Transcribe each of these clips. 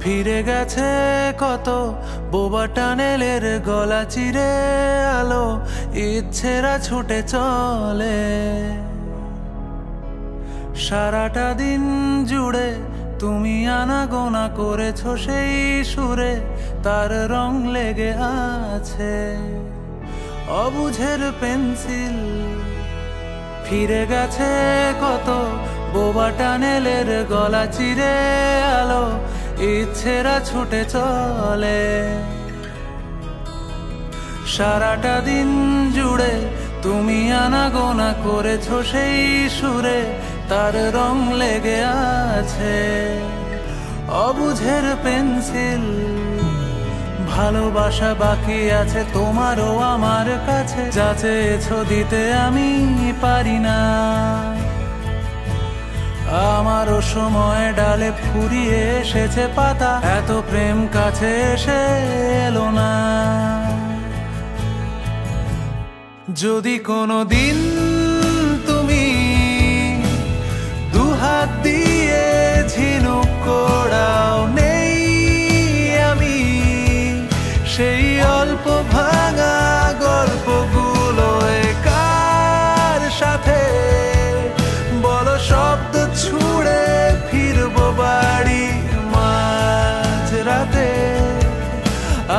ফিরে গেছে কত বোবা টানেলের গলা চিরে আলো ইচ্ছেরা ছুটে চলে সারাটা দিন জুড়ে তুমি আনাগোনা করেছো সেই সুরে তার রং লেগে আছে অবুঝের পেন্সিল ফিরে গেছে কত বোবা টানেলের গলা চিরে আলো ইচ্ছেরা ছুটে চলে সারাটা দিন জুড়ে তুমি আনাগোনা করেছো সেই সুরে তার রং লেগে আছে অবুঝের পেন্সিল ভালোবাসা বাকি আছে তোমারও আমার কাছে যা চেয়েছো দিতে আমি পারি না আমারও সময় ডালে ফুরিয়ে এসেছে পাতা এত প্রেম কাছে এসে এলো না যদি কোনো দিন তুমি দুহাত দিয়ে ঝিনুক কোড়াও নেই আমি সেই অল্প ভাঙা গল্পগুলো কার সাথে বলো শব্দ ছুড়ে ফিরবো বাড়ি মাঝরাতে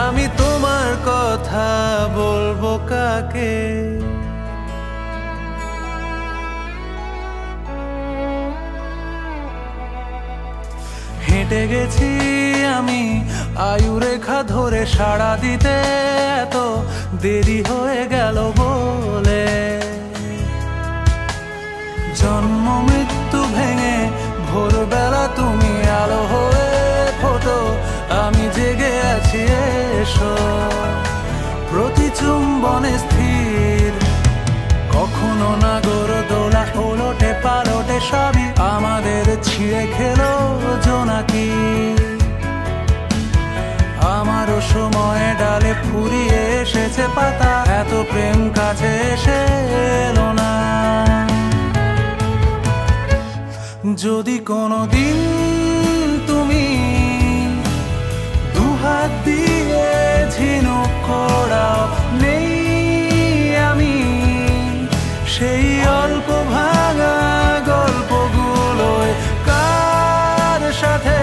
আমি তোমার কথা বলবো কাকে হেঁটে গেছি আমি আয়ুরেখা ধরে সাড়া দিতে এত দেরি হয়ে গেল বলে জন্ম মৃত্যু ভেঙে ভোরবেলা তুমি আলো হয়ে ফোটো আমি জেগে আছি এসো প্রতি চুম্বনে স্থির কখনো না গড় দোলা ওলটে পালটে সবই আমাদের ছিঁড়ে খেলো জোনাকি আমারও সময় ডালে ফুরিয়ে এসেছে পাতা এত প্রেম কাছে এসে এলো না যদি কোনো দিন তুমি দুহাত দিয়ে ঝিনুক কোড়াও নেই আমি সেই অল্প ভাঙা গল্পগুলোয় কার সাথে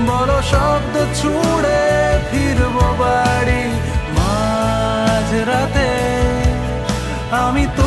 বড় শব্দ ছুড়ে ফিরবো বাড়ি মাঝরাতে আমি তো